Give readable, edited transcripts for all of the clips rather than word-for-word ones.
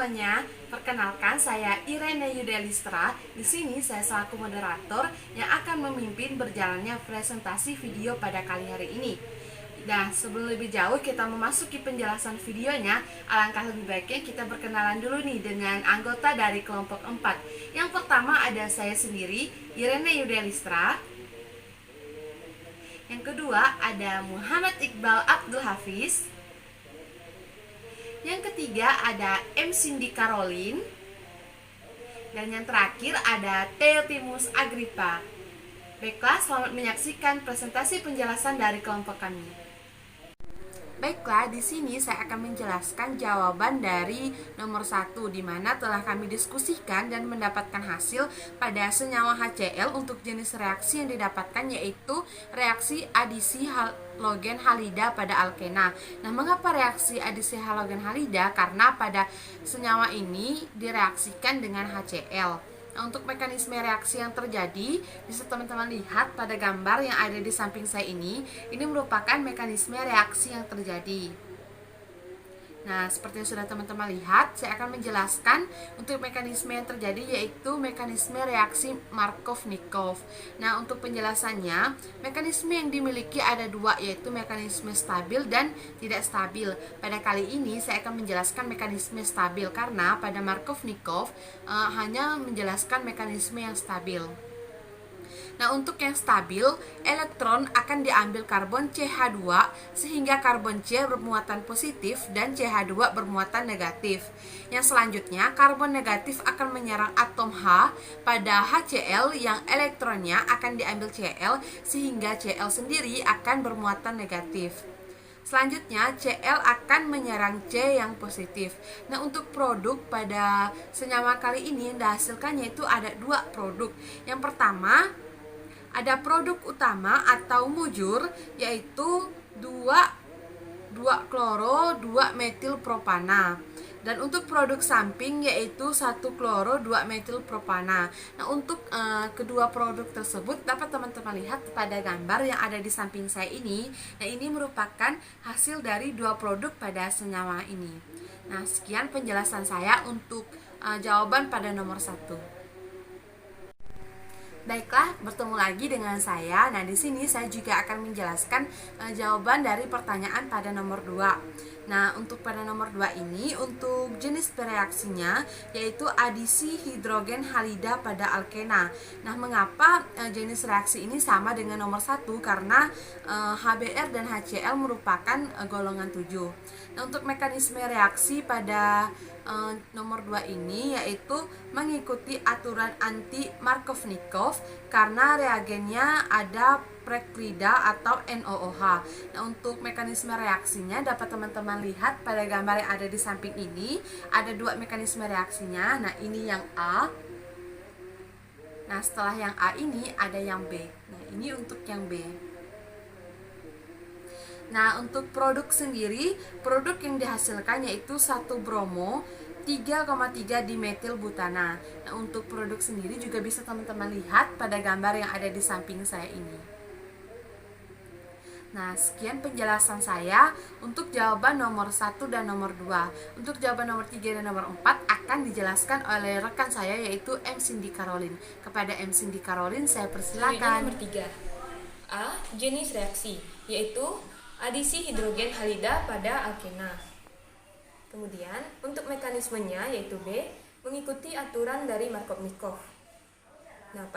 semuanya, perkenalkan saya Irene Yudelistra. Di sini saya selaku moderator yang akan memimpin berjalannya presentasi video pada kali hari ini. Nah, sebelum lebih jauh kita memasuki penjelasan videonya, alangkah lebih baiknya kita berkenalan dulu nih dengan anggota dari kelompok 4. Yang pertama ada saya sendiri, Irene Yudelistra. Yang kedua ada Muhammad Iqbal Abdul Hafiz. Yang ketiga ada M. Cindy Caroline. Dan yang terakhir ada Theotimus Agrippa. Baiklah, selamat menyaksikan presentasi penjelasan dari kelompok kami. Baiklah, di sini saya akan menjelaskan jawaban dari nomor 1, di mana telah kami diskusikan dan mendapatkan hasil pada senyawa HCl untuk jenis reaksi yang didapatkan, yaitu reaksi adisi halogen halida pada alkena. Nah, mengapa reaksi adisi halogen halida? Karena pada senyawa ini direaksikan dengan HCl. Nah, untuk mekanisme reaksi yang terjadi, bisa teman-teman lihat pada gambar yang ada di samping saya ini merupakan mekanisme reaksi yang terjadi. Nah, seperti yang sudah teman-teman lihat, saya akan menjelaskan untuk mekanisme yang terjadi, yaitu mekanisme reaksi Markov-Nikov. Nah, untuk penjelasannya, mekanisme yang dimiliki ada dua, yaitu mekanisme stabil dan tidak stabil. Pada kali ini saya akan menjelaskan mekanisme stabil, karena pada Markov-Nikov hanya menjelaskan mekanisme yang stabil. Nah, untuk yang stabil, elektron akan diambil karbon CH2 sehingga karbon C bermuatan positif dan CH2 bermuatan negatif. Yang selanjutnya, karbon negatif akan menyerang atom H pada HCl yang elektronnya akan diambil Cl sehingga Cl sendiri akan bermuatan negatif. Selanjutnya, Cl akan menyerang C yang positif. Nah, untuk produk pada senyawa kali ini yang dihasilkan yaitu ada dua produk. Yang pertama, ada produk utama atau mujur, yaitu 2 2 metil propana. Dan untuk produk samping yaitu 1 kloro 2 metil propana. Nah, untuk kedua produk tersebut dapat teman-teman lihat pada gambar yang ada di samping saya ini. Nah, ini merupakan hasil dari dua produk pada senyawa ini. Nah, sekian penjelasan saya untuk jawaban pada nomor 1. Baiklah, bertemu lagi dengan saya. Nah, di sini saya juga akan menjelaskan jawaban dari pertanyaan pada nomor 2. Nah, untuk pada nomor 2 ini, untuk jenis bereaksinya yaitu adisi hidrogen halida pada alkena. Nah, mengapa jenis reaksi ini sama dengan nomor 1? Karena HBr dan HCl merupakan golongan 7. Nah, untuk mekanisme reaksi pada nomor 2 ini yaitu mengikuti aturan anti Markov-Nikov karena reagennya ada preklida atau NOOH. Nah, untuk mekanisme reaksinya dapat teman-teman lihat pada gambar yang ada di samping ini. Ada dua mekanisme reaksinya. Nah, ini yang A. Nah, setelah yang A ini ada yang B. Nah, ini untuk yang B. Nah, untuk produk sendiri, produk yang dihasilkan yaitu 1 bromo 3,3 dimetil butana. Nah, untuk produk sendiri juga bisa teman-teman lihat pada gambar yang ada di samping saya ini. Nah, sekian penjelasan saya untuk jawaban nomor 1 dan nomor 2. Untuk jawaban nomor 3 dan nomor 4 akan dijelaskan oleh rekan saya yaitu M. Cindy Caroline. Kepada M. Cindy Caroline saya persilakan. Nomor 3. A. Jenis reaksi, yaitu adisi hidrogen halida pada alkena. Kemudian, untuk mekanismenya yaitu B, mengikuti aturan dari Markov-Nikov. Nah,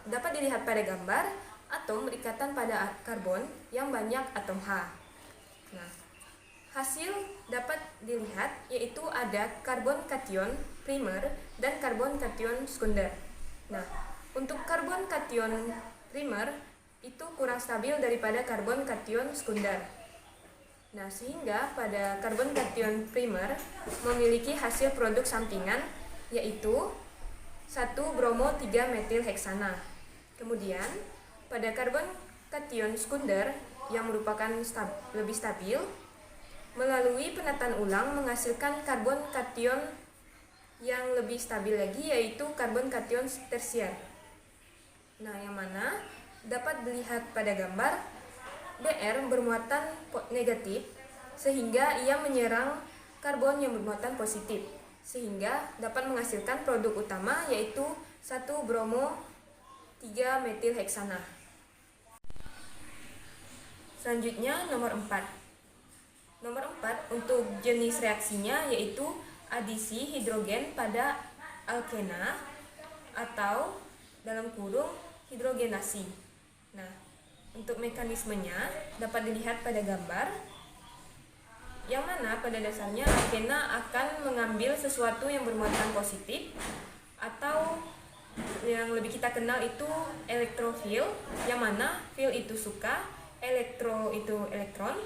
dapat dilihat pada gambar atom berikatan pada karbon yang banyak atom H. Nah, hasil dapat dilihat yaitu ada karbon kation primer dan karbon kation sekunder. Nah, untuk karbon kation primer itu kurang stabil daripada karbon kation sekunder. Nah, sehingga pada karbon kation primer memiliki hasil produk sampingan yaitu 1 bromo 3 metil heksana. Kemudian, pada karbon kation sekunder yang merupakan lebih stabil, melalui penataan ulang menghasilkan karbon kation yang lebih stabil lagi yaitu karbon kation tersier. Nah, yang mana dapat dilihat pada gambar Br bermuatan negatif sehingga ia menyerang karbon yang bermuatan positif. sehingga dapat menghasilkan produk utama yaitu 1-bromo 3-metilheksana. Selanjutnya nomor 4. Nomor 4 untuk jenis reaksinya yaitu adisi hidrogen pada alkena atau dalam kurung hidrogenasi. Nah, untuk mekanismenya dapat dilihat pada gambar, yang mana pada dasarnya alkena akan mengambil sesuatu yang bermuatan positif atau yang lebih kita kenal itu elektrofil, yang mana fil itu suka, elektro itu elektron,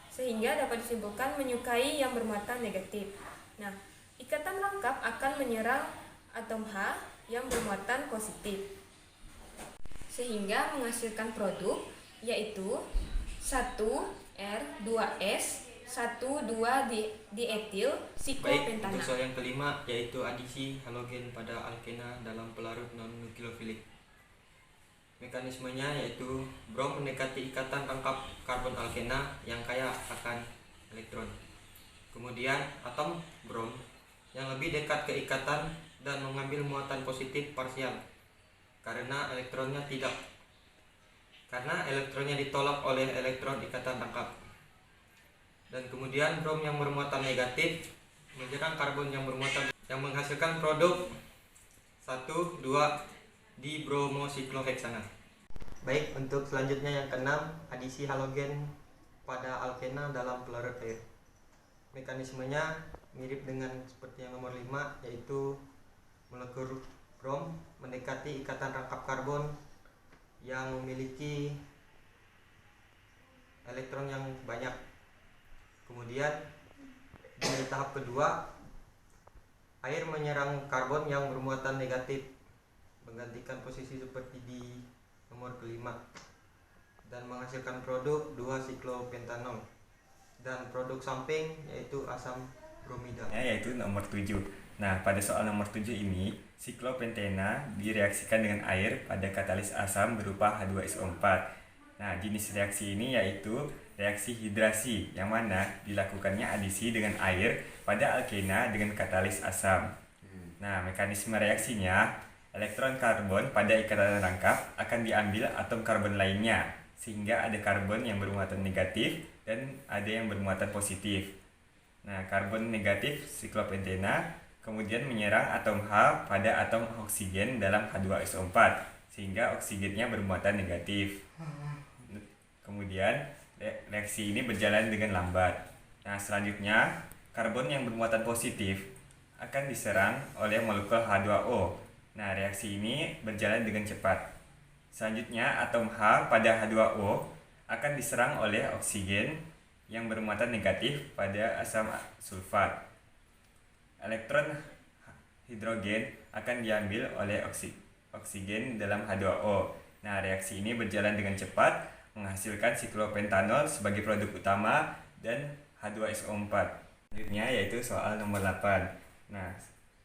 sehingga dapat disimpulkan menyukai yang bermuatan negatif. Nah, ikatan rangkap akan menyerang atom H yang bermuatan positif, sehingga menghasilkan produk yaitu 1R2S 1,2-dietil Baik, siklopentana. untuk soal yang kelima yaitu adisi halogen pada alkena dalam pelarut non-nukleofilik. Mekanismenya yaitu brom mendekati ikatan rangkap karbon alkena yang kaya akan elektron. Kemudian atom brom yang lebih dekat ke ikatan dan mengambil muatan positif parsial karena elektronnya ditolak oleh elektron ikatan rangkap. Dan kemudian brom yang bermuatan negatif menyerang karbon yang bermuatan yang menghasilkan produk 1,2-dibromosikloheksana. Baik, untuk selanjutnya yang keenam, adisi halogen pada alkena dalam pelarut air. Mekanismenya mirip dengan seperti yang nomor 5, yaitu molekul brom mendekati ikatan rangkap karbon yang memiliki elektron yang banyak. Kemudian di tahap kedua, air menyerang karbon yang bermuatan negatif, menggantikan posisi seperti di nomor kelima, dan menghasilkan produk 2-siklopentanol dan produk samping yaitu asam bromida. Yaitu nomor 7. Nah, pada soal nomor 7 ini, siklopentena direaksikan dengan air pada katalis asam berupa H2SO4. Nah, jenis reaksi ini yaitu reaksi hidrasi, yang mana dilakukannya adisi dengan air pada alkena dengan katalis asam. Nah, mekanisme reaksinya, elektron karbon pada ikatan rangkap akan diambil atom karbon lainnya, sehingga ada karbon yang bermuatan negatif dan ada yang bermuatan positif. Nah, karbon negatif siklopentena kemudian menyerang atom H pada atom oksigen dalam H2SO4, sehingga oksigennya bermuatan negatif. Kemudian reaksi ini berjalan dengan lambat. Nah, selanjutnya karbon yang bermuatan positif akan diserang oleh molekul H2O. Nah, reaksi ini berjalan dengan cepat. Selanjutnya atom H pada H2O akan diserang oleh oksigen yang bermuatan negatif pada asam sulfat. Elektron hidrogen akan diambil oleh oksigen dalam H2O. Nah, reaksi ini berjalan dengan cepat, menghasilkan siklopentanol sebagai produk utama dan H2SO4. Selanjutnya yaitu soal nomor 8. Nah,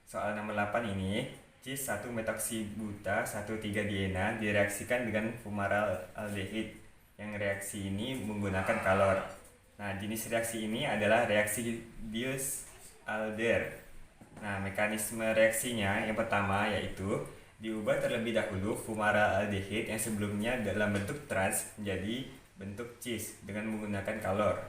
soal nomor 8 ini, cis 1-metoksibuta 1,3-diena direaksikan dengan fumaraldehid, yang reaksi ini menggunakan kalor. Nah, jenis reaksi ini adalah reaksi Diels-Alder. Nah, mekanisme reaksinya yang pertama yaitu diubah terlebih dahulu fumaraldehid yang sebelumnya dalam bentuk trans menjadi bentuk cis dengan menggunakan kalor.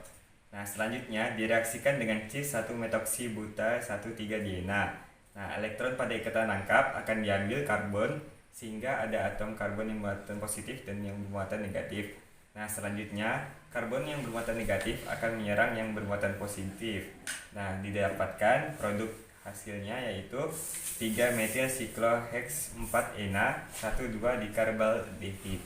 Nah, selanjutnya direaksikan dengan cis 1-metoksibuta 1,3-diena. Nah, elektron pada ikatan rangkap akan diambil karbon sehingga ada atom karbon yang bermuatan positif dan yang bermuatan negatif. Nah, selanjutnya karbon yang bermuatan negatif akan menyerang yang bermuatan positif. Nah, didapatkan produk hasilnya yaitu 3-metilsikloheks-4-ena 1,2-dikarbaldehid.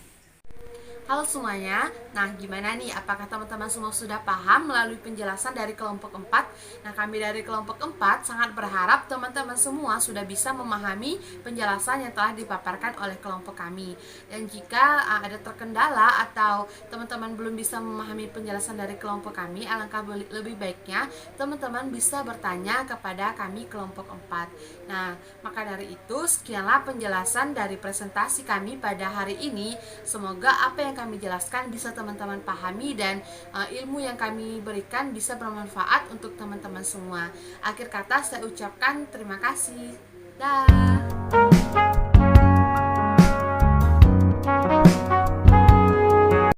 Halo semuanya, nah gimana nih, apakah teman-teman semua sudah paham melalui penjelasan dari kelompok 4? Nah, kami dari kelompok 4 sangat berharap teman-teman semua sudah bisa memahami penjelasan yang telah dipaparkan oleh kelompok kami. Dan jika ada terkendala atau teman-teman belum bisa memahami penjelasan dari kelompok kami, alangkah lebih baiknya teman-teman bisa bertanya kepada kami kelompok 4. Nah, maka dari itu sekianlah penjelasan dari presentasi kami pada hari ini. Semoga apa yang yang kami jelaskan bisa teman-teman pahami dan ilmu yang kami berikan bisa bermanfaat untuk teman-teman semua. Akhir kata saya ucapkan terima kasih. Dah.